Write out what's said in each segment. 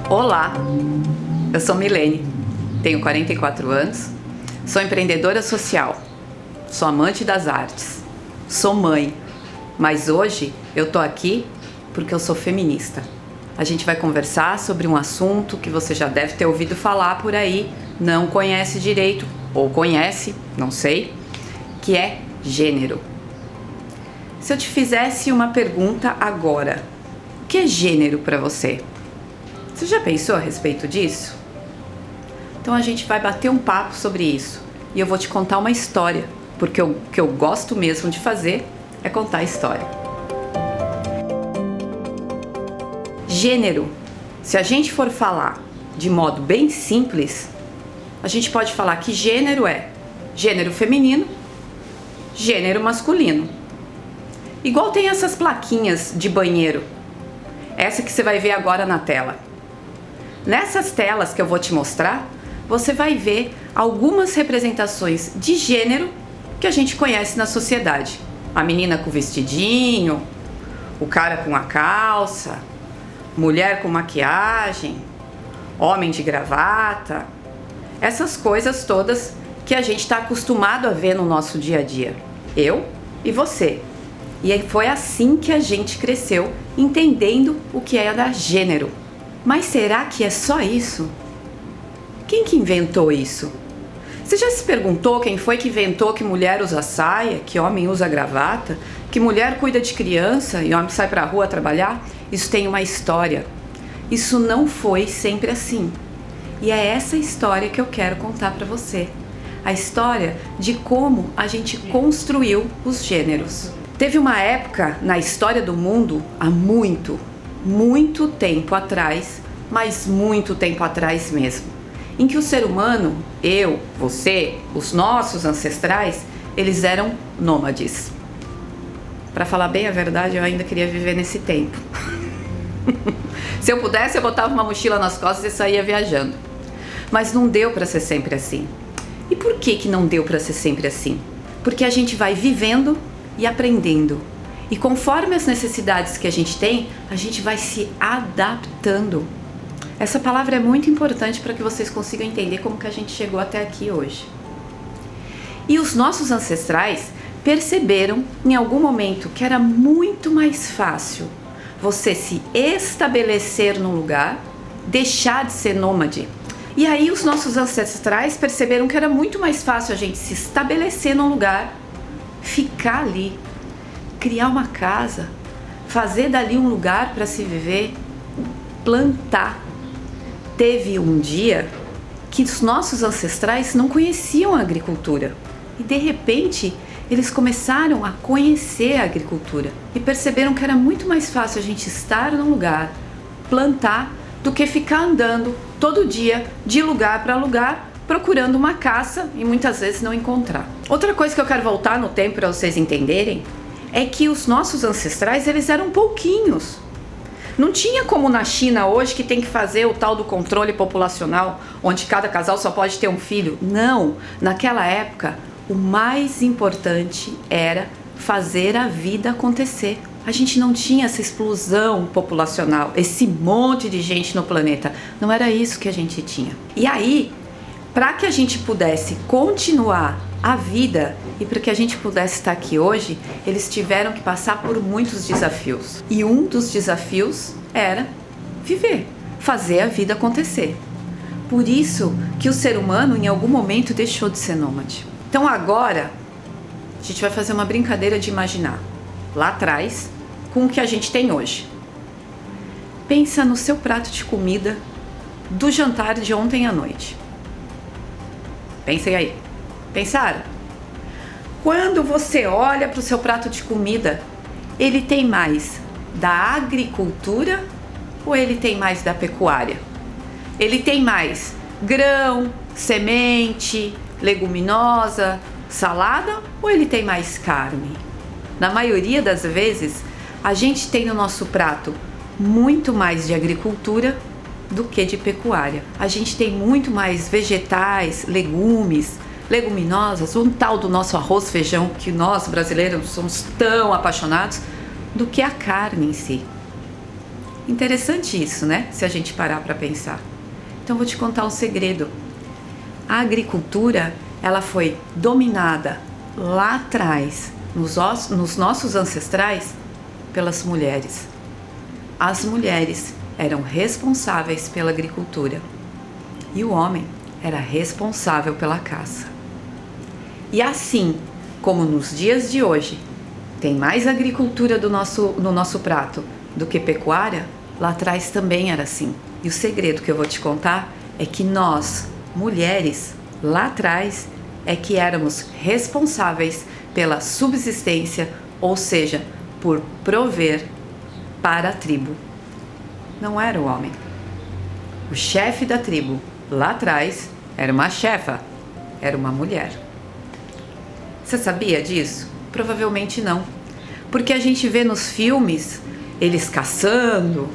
Olá, eu sou Milene, tenho 44 anos, sou empreendedora social, sou amante das artes, sou mãe, mas hoje eu tô aqui porque eu sou feminista. A gente vai conversar sobre um assunto que você já deve ter ouvido falar por aí, não conhece direito, ou conhece, não sei, que é gênero. Se eu te fizesse uma pergunta agora, o que é gênero para você? Você já pensou a respeito disso? Então a gente vai bater um papo sobre isso e eu vou te contar uma história, porque o que eu gosto mesmo de fazer é contar história. Gênero, se a gente for falar de modo bem simples, a gente pode falar que gênero é gênero feminino, gênero masculino. Igual tem essas plaquinhas de banheiro, essa que você vai ver agora na tela. Nessas telas que eu vou te mostrar, você vai ver algumas representações de gênero que a gente conhece na sociedade. A menina com vestidinho, o cara com a calça, mulher com maquiagem, homem de gravata, essas coisas todas que a gente está acostumado a ver no nosso dia a dia. Eu e você. E foi assim que a gente cresceu, entendendo o que era gênero. Mas será que é só isso? Quem que inventou isso? Você já se perguntou quem foi que inventou que mulher usa saia, que homem usa gravata, que mulher cuida de criança e homem sai pra rua trabalhar? Isso tem uma história. Isso não foi sempre assim. E é essa história que eu quero contar pra você. A história de como a gente construiu os gêneros. Teve uma época na história do mundo, há muito tempo atrás, mas muito tempo atrás mesmo, em que o ser humano, eu, você, os nossos ancestrais, eles eram nômades. Para falar bem a verdade, eu ainda queria viver nesse tempo. Se eu pudesse, eu botava uma mochila nas costas e saía viajando. Mas não deu para ser sempre assim. E por que não deu para ser sempre assim? Porque a gente vai vivendo e aprendendo. E conforme as necessidades que a gente tem, a gente vai se adaptando. Essa palavra é muito importante para que vocês consigam entender como que a gente chegou até aqui hoje. E os nossos ancestrais perceberam em algum momento que era muito mais fácil você se estabelecer num lugar, deixar de ser nômade. E aí os nossos ancestrais perceberam que era muito mais fácil a gente se estabelecer num lugar, ficar ali, criar uma casa, fazer dali um lugar para se viver, plantar. Teve um dia que os nossos ancestrais não conheciam a agricultura e de repente eles começaram a conhecer a agricultura e perceberam que era muito mais fácil a gente estar num lugar, plantar, do que ficar andando todo dia de lugar para lugar procurando uma caça e muitas vezes não encontrar. Outra coisa que eu quero voltar no tempo para vocês entenderem é que os nossos ancestrais, eles eram pouquinhos. Não tinha como na China hoje que tem que fazer o tal do controle populacional, onde cada casal só pode ter um filho. Não, naquela época o mais importante era fazer a vida acontecer. A gente não tinha essa explosão populacional, esse monte de gente no planeta. Não era isso que a gente tinha. E aí, para que a gente pudesse continuar a vida e para que a gente pudesse estar aqui hoje, eles tiveram que passar por muitos desafios. E um dos desafios era viver, fazer a vida acontecer. Por isso que o ser humano em algum momento deixou de ser nômade. Então agora, a gente vai fazer uma brincadeira de imaginar lá atrás com o que a gente tem hoje. Pensa no seu prato de comida do jantar de ontem à noite. Pensem aí. Pensaram? Quando você olha para o seu prato de comida, ele tem mais da agricultura ou ele tem mais da pecuária? Ele tem mais grão, semente, leguminosa, salada ou ele tem mais carne? Na maioria das vezes, a gente tem no nosso prato muito mais de agricultura do que de pecuária. A gente tem muito mais vegetais, legumes, leguminosas, um tal do nosso arroz, feijão, que nós brasileiros somos tão apaixonados, do que a carne em si. Interessante isso, né? Se a gente parar para pensar. Então vou te contar um segredo. A agricultura, ela foi dominada lá atrás, nos nossos ancestrais, pelas mulheres. As mulheres eram responsáveis pela agricultura e o homem era responsável pela caça. E assim como nos dias de hoje tem mais agricultura no nosso prato do que pecuária, lá atrás também era assim. E o segredo que eu vou te contar é que nós, mulheres, lá atrás, é que éramos responsáveis pela subsistência, ou seja, por prover para a tribo. Não era o homem. O chefe da tribo, lá atrás, era uma chefa, era uma mulher. Você sabia disso? Provavelmente não. Porque a gente vê nos filmes eles caçando,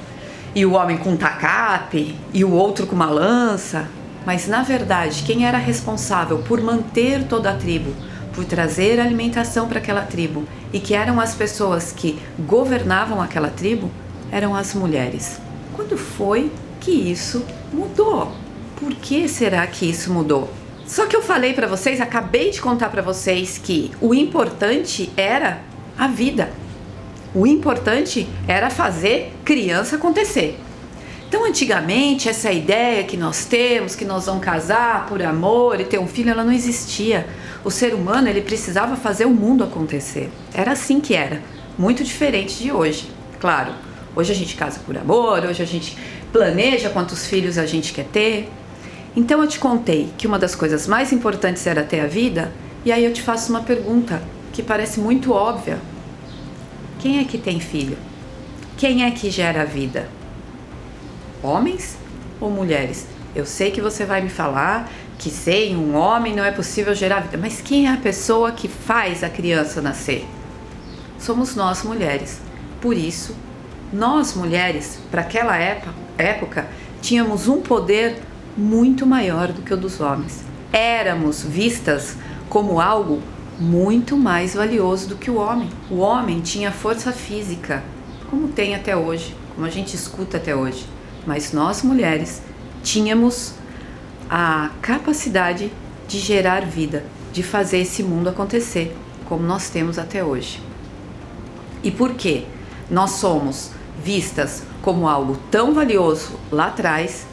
e o homem com um tacape, e o outro com uma lança. Mas na verdade, quem era responsável por manter toda a tribo, por trazer alimentação para aquela tribo, e que eram as pessoas que governavam aquela tribo, eram as mulheres. Quando foi que isso mudou? Por que será que isso mudou? Só que eu falei para vocês, acabei de contar para vocês que o importante era a vida. O importante era fazer criança acontecer. Então, antigamente, essa ideia que nós temos, que nós vamos casar por amor e ter um filho, ela não existia. O ser humano, ele precisava fazer o mundo acontecer. Era assim que era. Muito diferente de hoje. Claro, hoje a gente casa por amor, hoje a gente planeja quantos filhos a gente quer ter. Então, eu te contei que uma das coisas mais importantes era ter a vida, e aí eu te faço uma pergunta que parece muito óbvia. Quem é que tem filho? Quem é que gera a vida? Homens ou mulheres? Eu sei que você vai me falar que sem um homem não é possível gerar vida, mas quem é a pessoa que faz a criança nascer? Somos nós, mulheres. Por isso, nós, mulheres, para aquela época, tínhamos um poder muito maior do que o dos homens. Éramos vistas como algo muito mais valioso do que o homem. O homem tinha força física, como tem até hoje, como a gente escuta até hoje. Mas nós, mulheres, tínhamos a capacidade de gerar vida, de fazer esse mundo acontecer, como nós temos até hoje. E por quê? Nós somos vistas como algo tão valioso lá atrás.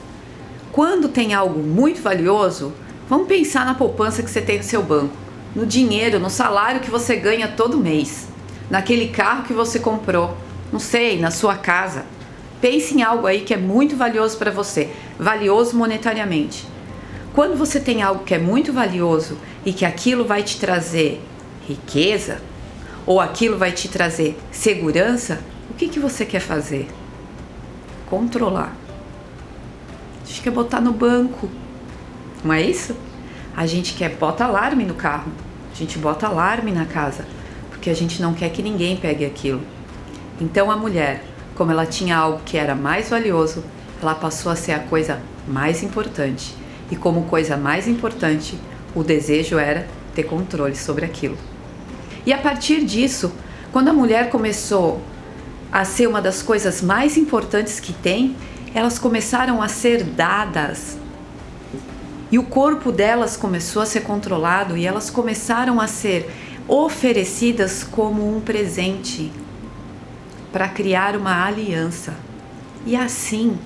Quando tem algo muito valioso, vamos pensar na poupança que você tem no seu banco, no dinheiro, no salário que você ganha todo mês, naquele carro que você comprou, não sei, na sua casa. Pense em algo aí que é muito valioso para você, valioso monetariamente. Quando você tem algo que é muito valioso e que aquilo vai te trazer riqueza, ou aquilo vai te trazer segurança, o que você quer fazer? Controlar. A gente quer botar no banco, não é isso? A gente quer botar alarme no carro, a gente bota alarme na casa, porque a gente não quer que ninguém pegue aquilo. Então a mulher, como ela tinha algo que era mais valioso, ela passou a ser a coisa mais importante. E como coisa mais importante, o desejo era ter controle sobre aquilo. E a partir disso, quando a mulher começou a ser uma das coisas mais importantes que tem, elas começaram a ser dadas. E o corpo delas começou a ser controlado e elas começaram a ser oferecidas como um presente para criar uma aliança. E assim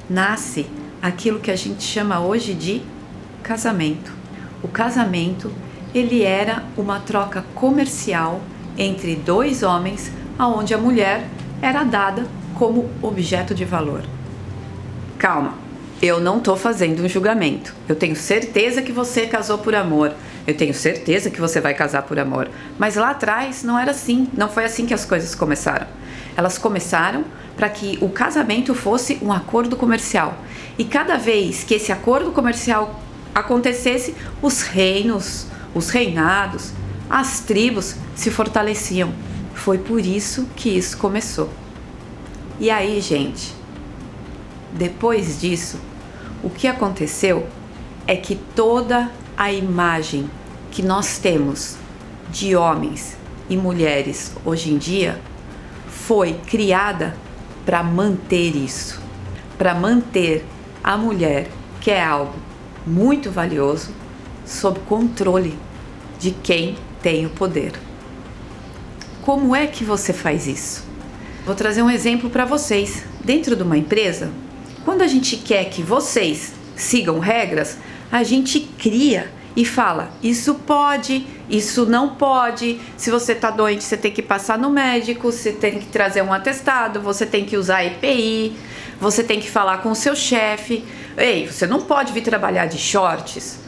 nasce aquilo que a gente chama hoje de casamento. O casamento, ele era uma troca comercial entre dois homens, onde a mulher era dada como objeto de valor. Calma, eu não estou fazendo um julgamento. Eu tenho certeza que você casou por amor. Eu tenho certeza que você vai casar por amor. Mas lá atrás não era assim. Não foi assim que as coisas começaram. Elas começaram para que o casamento fosse um acordo comercial. E cada vez que esse acordo comercial acontecesse, os reinos, os reinados, as tribos se fortaleciam. Foi por isso que isso começou. E aí, gente, depois disso, o que aconteceu é que toda a imagem que nós temos de homens e mulheres hoje em dia foi criada para manter isso, para manter a mulher, que é algo muito valioso, sob controle de quem tem o poder. Como é que você faz isso? Vou trazer um exemplo para vocês. Dentro de uma empresa, quando a gente quer que vocês sigam regras, a gente cria e fala, isso pode, isso não pode, se você tá doente você tem que passar no médico, você tem que trazer um atestado, você tem que usar EPI, você tem que falar com o seu chefe, ei, você não pode vir trabalhar de shorts.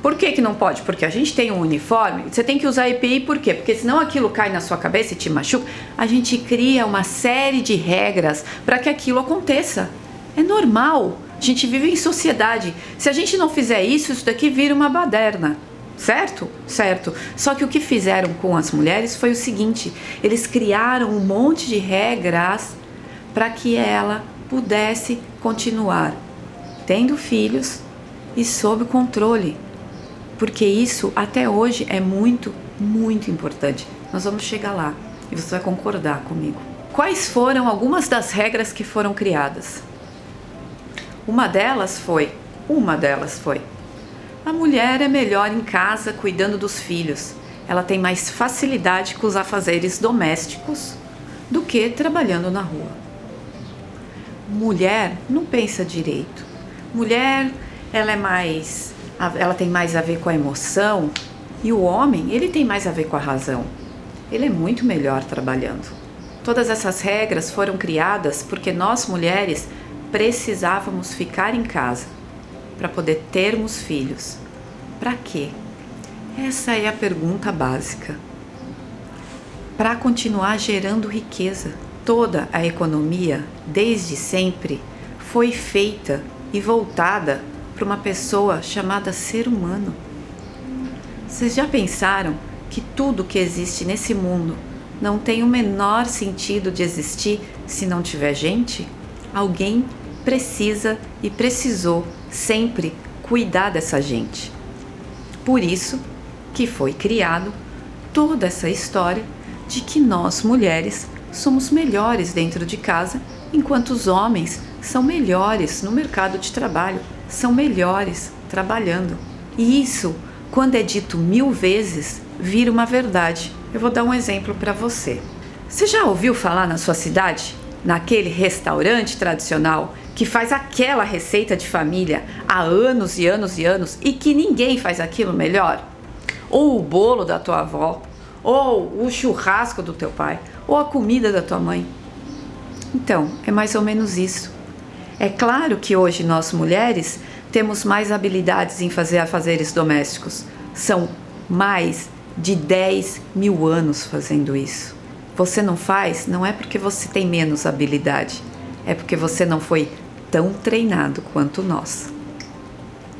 Por que não pode? Porque a gente tem um uniforme, você tem que usar EPI, por quê? Porque senão aquilo cai na sua cabeça e te machuca. A gente cria uma série de regras para que aquilo aconteça. É normal. A gente vive em sociedade. Se a gente não fizer isso, isso daqui vira uma baderna. Certo? Certo. Só que o que fizeram com as mulheres foi o seguinte: eles criaram um monte de regras para que ela pudesse continuar tendo filhos e sob controle. Porque isso até hoje é muito, muito importante. Nós vamos chegar lá e você vai concordar comigo. Quais foram algumas das regras que foram criadas? Uma delas foi, a mulher é melhor em casa cuidando dos filhos. Ela tem mais facilidade com os afazeres domésticos do que trabalhando na rua. Mulher não pensa direito. Mulher, ela tem mais a ver com a emoção, e o homem, ele tem mais a ver com a razão. Ele é muito melhor trabalhando. Todas essas regras foram criadas porque nós mulheres precisávamos ficar em casa para poder termos filhos. Para quê? Essa é a pergunta básica. Para continuar gerando riqueza. Toda a economia, desde sempre, foi feita e voltada para uma pessoa chamada ser humano. Vocês já pensaram que tudo que existe nesse mundo não tem o menor sentido de existir se não tiver gente? Alguém precisa e precisou sempre cuidar dessa gente. Por isso que foi criado toda essa história de que nós mulheres somos melhores dentro de casa, enquanto os homens são melhores no mercado de trabalho, são melhores trabalhando. E isso, quando é dito 1000 vezes, vira uma verdade. Eu vou dar um exemplo para você. Você já ouviu falar na sua cidade, naquele restaurante tradicional que faz aquela receita de família há anos e anos e anos e que ninguém faz aquilo melhor? Ou o bolo da tua avó, ou o churrasco do teu pai, ou a comida da tua mãe? Então, é mais ou menos isso. É claro que hoje nós mulheres temos mais habilidades em fazer afazeres domésticos. São mais de 10.000 anos fazendo isso. Você não faz, não é porque você tem menos habilidade, é porque você não foi tão treinado quanto nós.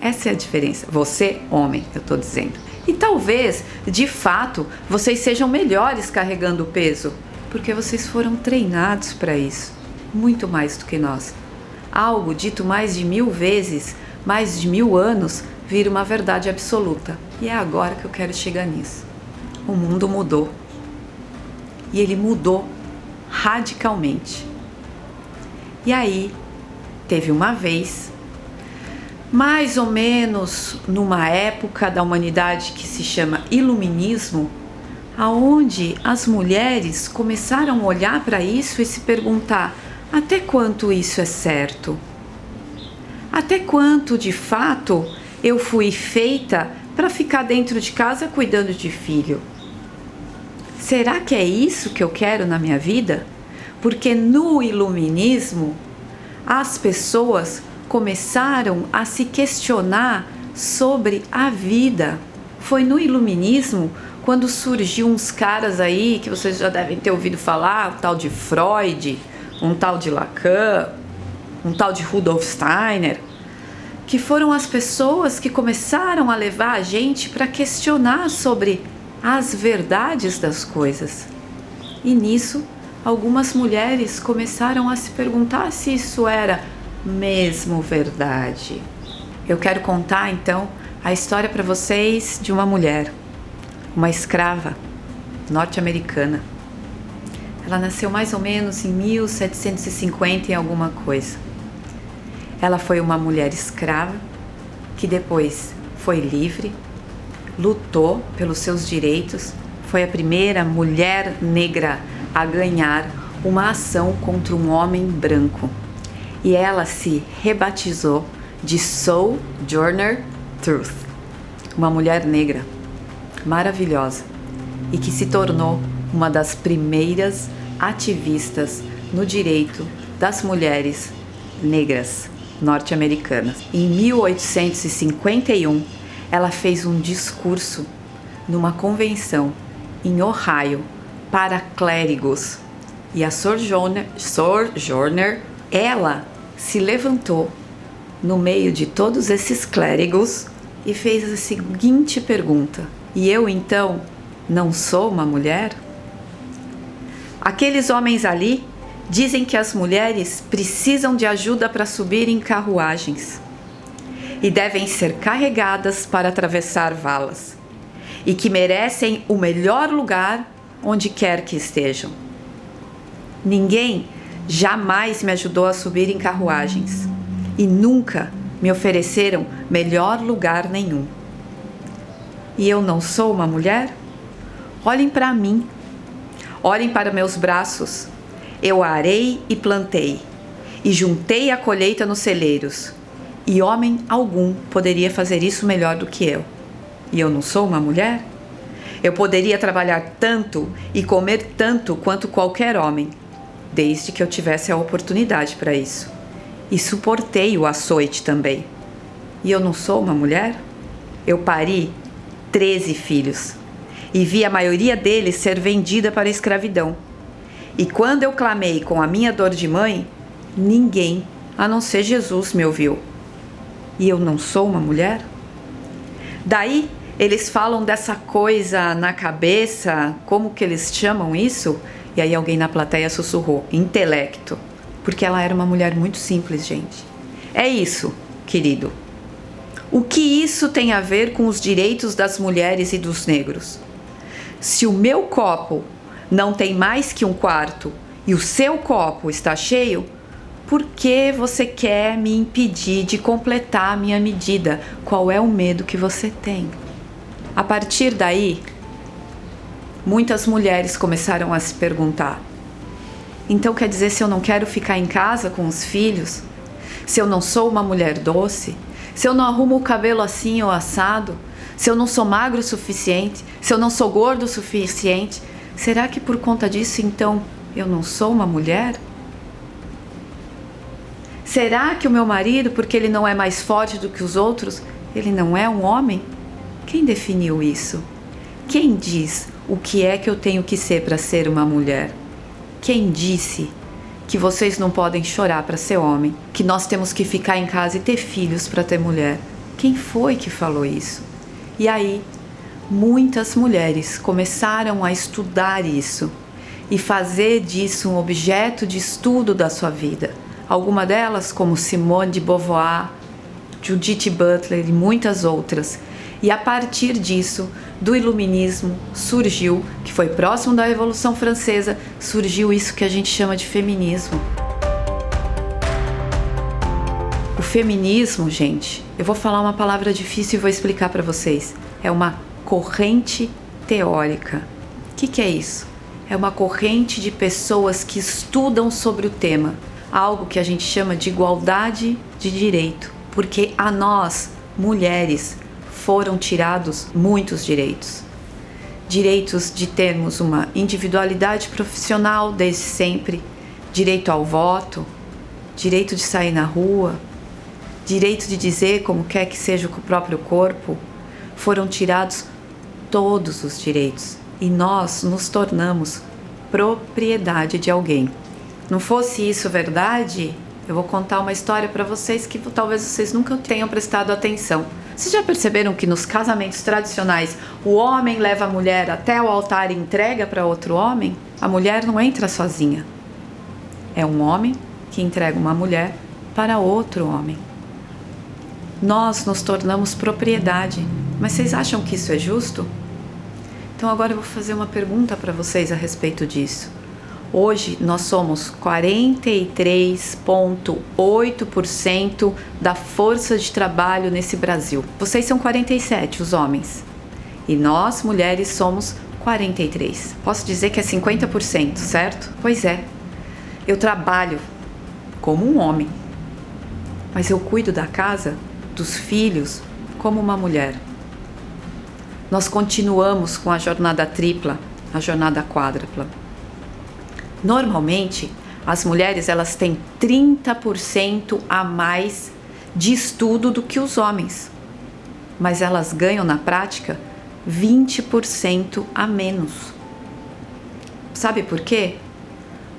Essa é a diferença. Você, homem, eu estou dizendo. E talvez, de fato, vocês sejam melhores carregando o peso, porque vocês foram treinados para isso, muito mais do que nós. Algo dito mais de 1000 vezes, mais de 1000 anos, vira uma verdade absoluta. E é agora que eu quero chegar nisso. O mundo mudou. E ele mudou radicalmente. E aí, teve uma vez, mais ou menos numa época da humanidade que se chama Iluminismo, aonde as mulheres começaram a olhar para isso e se perguntar: até quanto isso é certo? Até quanto, de fato, eu fui feita para ficar dentro de casa cuidando de filho? Será que é isso que eu quero na minha vida? Porque no Iluminismo, as pessoas começaram a se questionar sobre a vida. Foi no Iluminismo quando surgiu uns caras aí que vocês já devem ter ouvido falar, o tal de Freud, um tal de Lacan, um tal de Rudolf Steiner, que foram as pessoas que começaram a levar a gente para questionar sobre as verdades das coisas. E nisso, algumas mulheres começaram a se perguntar se isso era mesmo verdade. Eu quero contar então a história para vocês de uma mulher, uma escrava norte-americana. Ela nasceu mais ou menos em 1750 e alguma coisa. Ela foi uma mulher escrava que depois foi livre, lutou pelos seus direitos, foi a primeira mulher negra a ganhar uma ação contra um homem branco. E ela se rebatizou de Sojourner Truth, uma mulher negra maravilhosa e que se tornou uma das primeiras ativistas no direito das mulheres negras norte-americanas. Em 1851, ela fez um discurso numa convenção em Ohio para clérigos. E a Sojourner, ela se levantou no meio de todos esses clérigos e fez a seguinte pergunta: e eu então não sou uma mulher? Aqueles homens ali dizem que as mulheres precisam de ajuda para subir em carruagens e devem ser carregadas para atravessar valas e que merecem o melhor lugar onde quer que estejam. Ninguém jamais me ajudou a subir em carruagens e nunca me ofereceram melhor lugar nenhum. E eu não sou uma mulher? Olhem para mim, olhem para meus braços. Eu arei e plantei, e juntei a colheita nos celeiros, e homem algum poderia fazer isso melhor do que eu. E eu não sou uma mulher? Eu poderia trabalhar tanto e comer tanto quanto qualquer homem, desde que eu tivesse a oportunidade para isso. E suportei o açoite também. E eu não sou uma mulher? Eu pari 13 filhos, e vi a maioria deles ser vendida para a escravidão. E quando eu clamei com a minha dor de mãe, ninguém, a não ser Jesus, me ouviu. E eu não sou uma mulher? Daí, eles falam dessa coisa na cabeça, como que eles chamam isso? E aí alguém na plateia sussurrou: intelecto. Porque ela era uma mulher muito simples, gente. É isso, querido. O que isso tem a ver com os direitos das mulheres e dos negros? Se o meu copo não tem mais que um quarto e o seu copo está cheio, por que você quer me impedir de completar a minha medida? Qual é o medo que você tem? A partir daí, muitas mulheres começaram a se perguntar: então quer dizer, se eu não quero ficar em casa com os filhos, se eu não sou uma mulher doce, se eu não arrumo o cabelo assim ou assado, se eu não sou magro o suficiente, se eu não sou gordo o suficiente, será que por conta disso, então, eu não sou uma mulher? Será que o meu marido, porque ele não é mais forte do que os outros, ele não é um homem? Quem definiu isso? Quem diz o que é que eu tenho que ser para ser uma mulher? Quem disse que vocês não podem chorar para ser homem, que nós temos que ficar em casa e ter filhos para ter mulher? Quem foi que falou isso? E aí, muitas mulheres começaram a estudar isso e fazer disso um objeto de estudo da sua vida. Algumas delas, como Simone de Beauvoir, Judith Butler e muitas outras. E a partir disso, do iluminismo surgiu, que foi próximo da Revolução Francesa, surgiu isso que a gente chama de feminismo. O feminismo, gente, eu vou falar uma palavra difícil e vou explicar para vocês. É uma corrente teórica. O que é isso? É uma corrente de pessoas que estudam sobre o tema, algo que a gente chama de igualdade de direito, porque a nós, mulheres, foram tirados muitos direitos. Direitos de termos uma individualidade profissional desde sempre, direito ao voto, direito de sair na rua, direito de dizer como quer que seja o próprio corpo. Foram tirados todos os direitos e nós nos tornamos propriedade de alguém. Não fosse isso verdade, eu vou contar uma história para vocês que talvez vocês nunca tenham prestado atenção. Vocês já perceberam que nos casamentos tradicionais o homem leva a mulher até o altar e entrega para outro homem? A mulher não entra sozinha. É um homem que entrega uma mulher para outro homem. Nós nos tornamos propriedade. Mas vocês acham que isso é justo? Então agora eu vou fazer uma pergunta para vocês a respeito disso. Hoje nós somos 43,8% da força de trabalho nesse Brasil. Vocês são 47, os homens. E nós, mulheres, somos 43. Posso dizer que é 50%, certo? Pois é. Eu trabalho como um homem, mas eu cuido da casa, dos filhos, como uma mulher. Nós continuamos com a jornada tripla, a jornada quádrupla. Normalmente, as mulheres elas têm 30% a mais de estudo do que os homens, mas elas ganham na prática 20% a menos. Sabe por quê?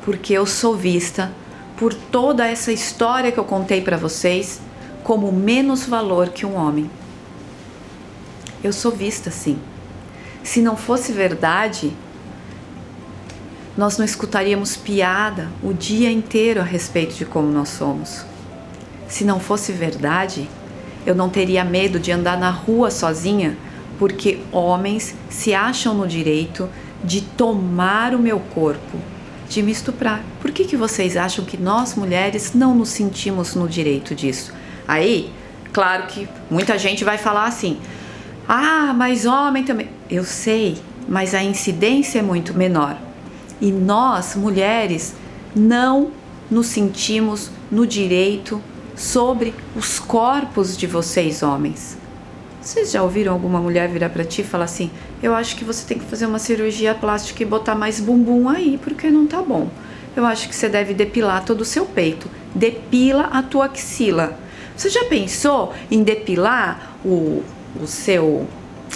Porque eu sou vista, por toda essa história que eu contei para vocês, como menos valor que um homem. Eu sou vista assim. Se não fosse verdade, nós não escutaríamos piada o dia inteiro a respeito de como nós somos. Se não fosse verdade, eu não teria medo de andar na rua sozinha, porque homens se acham no direito de tomar o meu corpo, de me estuprar. Por que vocês acham que nós mulheres não nos sentimos no direito disso? Aí, claro que muita gente vai falar assim: ah, mas homem também. Eu sei, mas a incidência é muito menor. E nós, mulheres, não nos sentimos no direito sobre os corpos de vocês, homens. Vocês já ouviram alguma mulher virar pra ti e falar assim: eu acho que você tem que fazer uma cirurgia plástica e botar mais bumbum aí, porque não tá bom. Eu acho que você deve depilar todo o seu peito. Depila a tua axila. Você já pensou em depilar o seu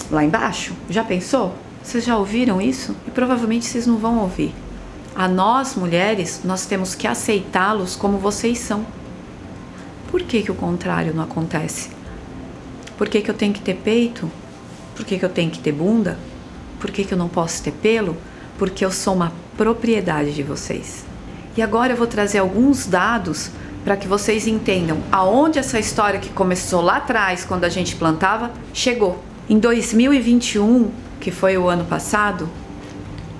lá embaixo? Já pensou? Vocês já ouviram isso? E provavelmente vocês não vão ouvir. A nós, mulheres, nós temos que aceitá-los como vocês são. Por que o contrário não acontece? Por que eu tenho que ter peito? Por que eu tenho que ter bunda? Por que eu não posso ter pelo? Porque eu sou uma propriedade de vocês. E agora eu vou trazer alguns dados para que vocês entendam aonde essa história que começou lá atrás, quando a gente plantava, chegou. Em 2021, que foi o ano passado,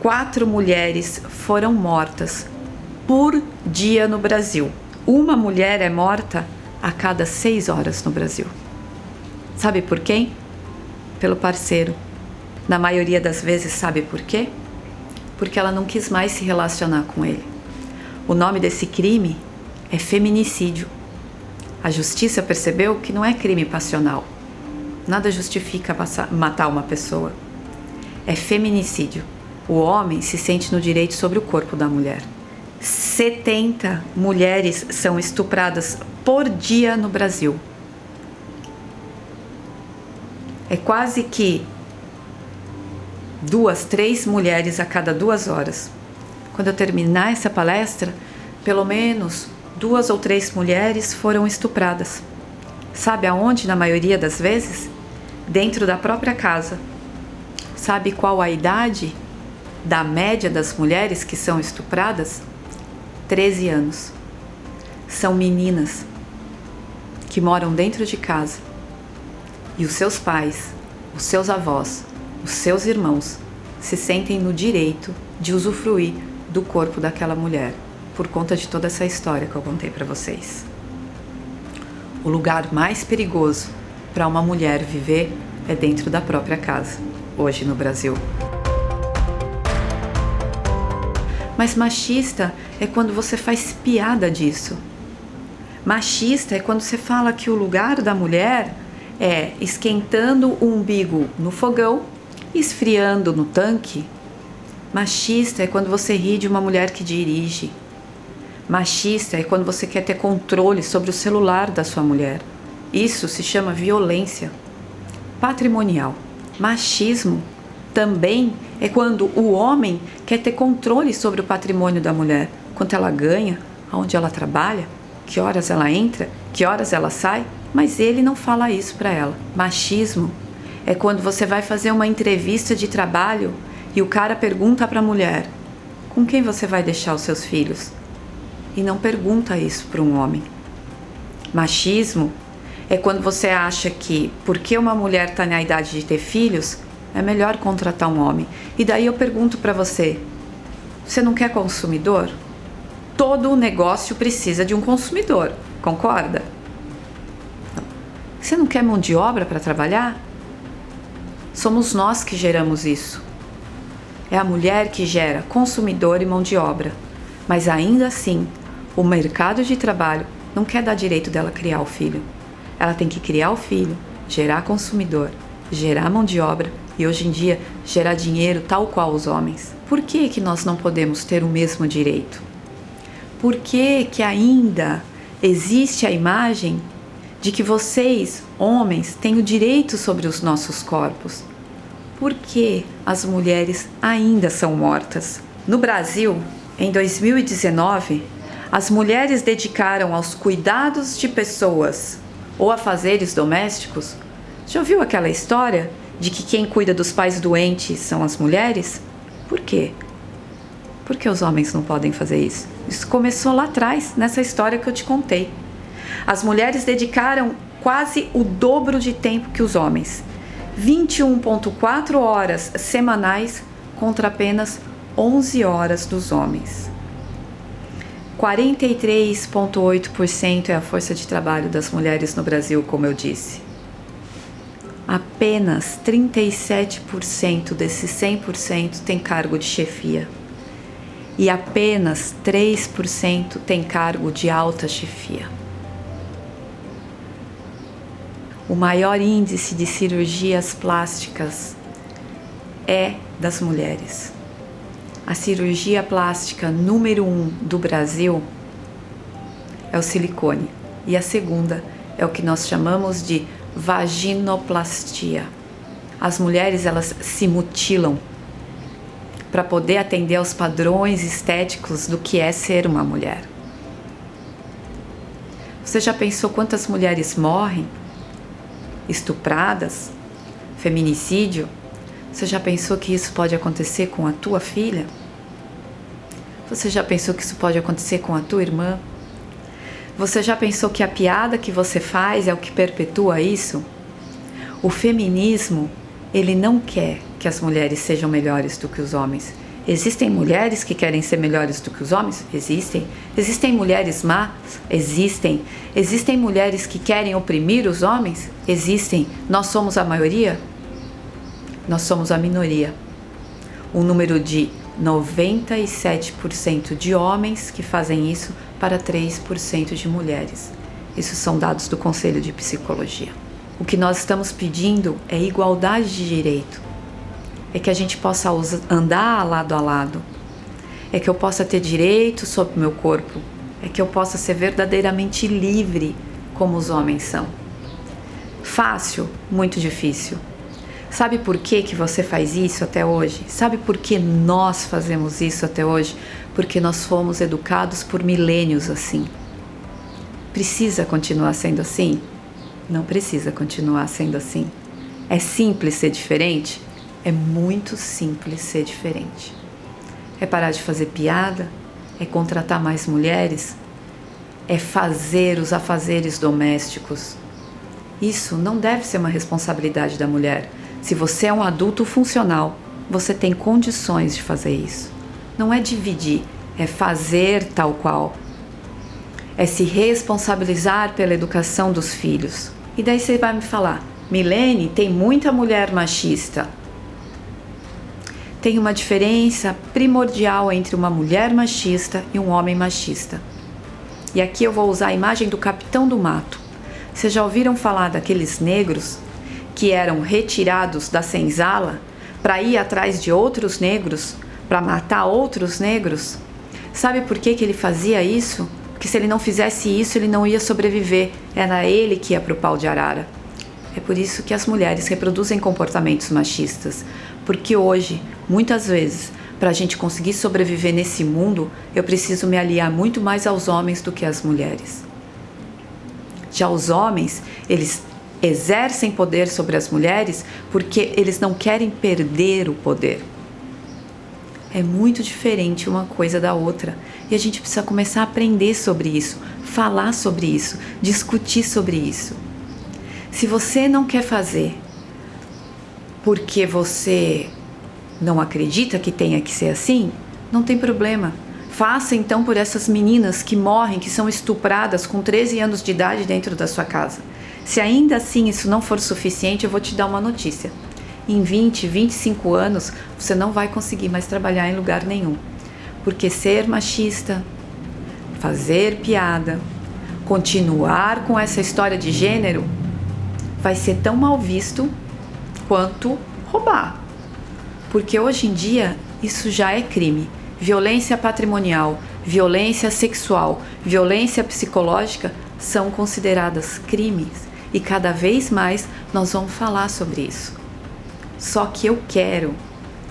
4 mulheres foram mortas por dia no Brasil. Uma mulher é morta a cada 6 horas no Brasil. Sabe por quem? Pelo parceiro. Na maioria das vezes, sabe por quê? Porque ela não quis mais se relacionar com ele. O nome desse crime é feminicídio. A justiça percebeu que não é crime passional. Nada justifica matar uma pessoa. É feminicídio. O homem se sente no direito sobre o corpo da mulher. 70 mulheres são estupradas por dia no Brasil. É quase que 2, 3 mulheres a cada 2 horas. Quando eu terminar essa palestra, pelo menos 2 ou 3 mulheres foram estupradas. Sabe aonde, na maioria das vezes? Dentro da própria casa. Sabe qual a idade da média das mulheres que são estupradas? 13 anos. São meninas que moram dentro de casa. E os seus pais, os seus avós, os seus irmãos se sentem no direito de usufruir do corpo daquela mulher, por conta de toda essa história que eu contei para vocês. O lugar mais perigoso para uma mulher viver é dentro da própria casa, hoje no Brasil. Mas machista é quando você faz piada disso. Machista é quando você fala que o lugar da mulher é esquentando o umbigo no fogão, esfriando no tanque. Machista é quando você ri de uma mulher que dirige. Machista é quando você quer ter controle sobre o celular da sua mulher. Isso se chama violência patrimonial. Machismo também é quando o homem quer ter controle sobre o patrimônio da mulher. Quanto ela ganha, aonde ela trabalha, que horas ela entra, que horas ela sai, mas ele não fala isso para ela. Machismo é quando você vai fazer uma entrevista de trabalho e o cara pergunta para a mulher: com quem você vai deixar os seus filhos? E não pergunta isso para um homem. Machismo é quando você acha que, porque uma mulher está na idade de ter filhos, é melhor contratar um homem. E daí eu pergunto para você: Você não quer consumidor? Todo negócio precisa de um consumidor, concorda? Você não quer mão de obra para trabalhar? Somos nós que geramos isso. É a mulher que gera consumidor e mão de obra. Mas ainda assim, o mercado de trabalho não quer dar direito dela criar o filho. Ela tem que criar o filho, gerar consumidor, gerar mão de obra e hoje em dia gerar dinheiro tal qual os homens. Por que que nós não podemos ter o mesmo direito? Por que que ainda existe a imagem de que vocês, homens, têm o direito sobre os nossos corpos? Por que as mulheres ainda são mortas? No Brasil, em 2019, as mulheres dedicaram aos cuidados de pessoas ou afazeres domésticos. Já ouviu aquela história de que quem cuida dos pais doentes são as mulheres? Por quê? Por que os homens não podem fazer isso? Isso começou lá atrás, nessa história que eu te contei. As mulheres dedicaram quase o dobro de tempo que os homens. 21,4 horas semanais contra apenas 11 horas dos homens. 43,8% é a força de trabalho das mulheres no Brasil, como eu disse. Apenas 37% desses 100% tem cargo de chefia. E apenas 3% tem cargo de alta chefia. O maior índice de cirurgias plásticas é das mulheres. A cirurgia plástica número 1 do Brasil é o silicone. E a segunda é o que nós chamamos de vaginoplastia. As mulheres, elas se mutilam para poder atender aos padrões estéticos do que é ser uma mulher. Você já pensou quantas mulheres morrem? Estupradas? Feminicídio? Você já pensou que isso pode acontecer com a tua filha? Você já pensou que isso pode acontecer com a tua irmã? Você já pensou que a piada que você faz é o que perpetua isso? O feminismo, ele não quer que as mulheres sejam melhores do que os homens. Existem mulheres que querem ser melhores do que os homens? Existem. Existem mulheres más? Existem. Existem mulheres que querem oprimir os homens? Existem. Nós somos a maioria? Nós somos a minoria. Um número de 97% de homens que fazem isso para 3% de mulheres. Isso são dados do Conselho de Psicologia. O que nós estamos pedindo é igualdade de direito. É que a gente possa andar lado a lado. É que eu possa ter direito sobre o meu corpo. É que eu possa ser verdadeiramente livre como os homens são. Fácil? Muito difícil. Sabe por que você faz isso até hoje? Sabe por que nós fazemos isso até hoje? Porque nós fomos educados por milênios assim. Precisa continuar sendo assim? Não precisa continuar sendo assim. É simples ser diferente? É muito simples ser diferente. É parar de fazer piada? É contratar mais mulheres? É fazer os afazeres domésticos? Isso não deve ser uma responsabilidade da mulher. Se você é um adulto funcional, você tem condições de fazer isso. Não é dividir, é fazer tal qual. É se responsabilizar pela educação dos filhos. E daí você vai me falar, Milene, tem muita mulher machista. Tem uma diferença primordial entre uma mulher machista e um homem machista. E aqui eu vou usar a imagem do Capitão do Mato. Vocês já ouviram falar daqueles negros que eram retirados da senzala para ir atrás de outros negros, para matar outros negros? Sabe por que ele fazia isso? Porque se ele não fizesse isso, ele não ia sobreviver. Era ele que ia para o pau de arara. É por isso que as mulheres reproduzem comportamentos machistas. Porque hoje, muitas vezes, para a gente conseguir sobreviver nesse mundo, eu preciso me aliar muito mais aos homens do que às mulheres. Já os homens, eles exercem poder sobre as mulheres porque eles não querem perder o poder. É muito diferente uma coisa da outra. E a gente precisa começar a aprender sobre isso, falar sobre isso, discutir sobre isso. Se você não quer fazer porque você não acredita que tenha que ser assim, Não tem problema. Faça então por essas meninas que morrem, que são estupradas com 13 anos de idade dentro da sua casa. Se ainda assim isso não for suficiente, eu vou te dar uma notícia. Em 20, 25 anos, você não vai conseguir mais trabalhar em lugar nenhum. Porque ser machista, fazer piada, continuar com essa história de gênero, vai ser tão mal visto quanto roubar. Porque hoje em dia, isso já é crime. Violência patrimonial, violência sexual, violência psicológica são consideradas crimes. E cada vez mais nós vamos falar sobre isso. Só que eu quero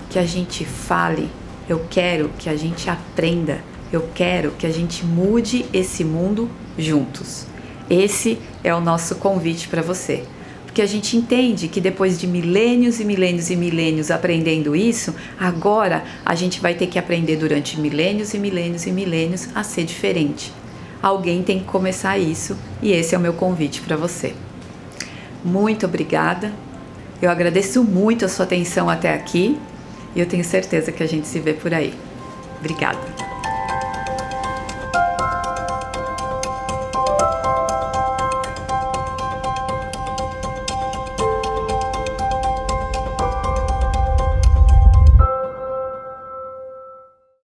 que a gente fale, eu quero que a gente aprenda, eu quero que a gente mude esse mundo juntos. Esse é o nosso convite para você. Porque a gente entende que depois de milênios e milênios e milênios aprendendo isso, agora a gente vai ter que aprender durante milênios e milênios e milênios a ser diferente. Alguém tem que começar isso e esse é o meu convite para você. Muito obrigada. Eu agradeço muito a sua atenção até aqui e eu tenho certeza que a gente se vê por aí. Obrigada.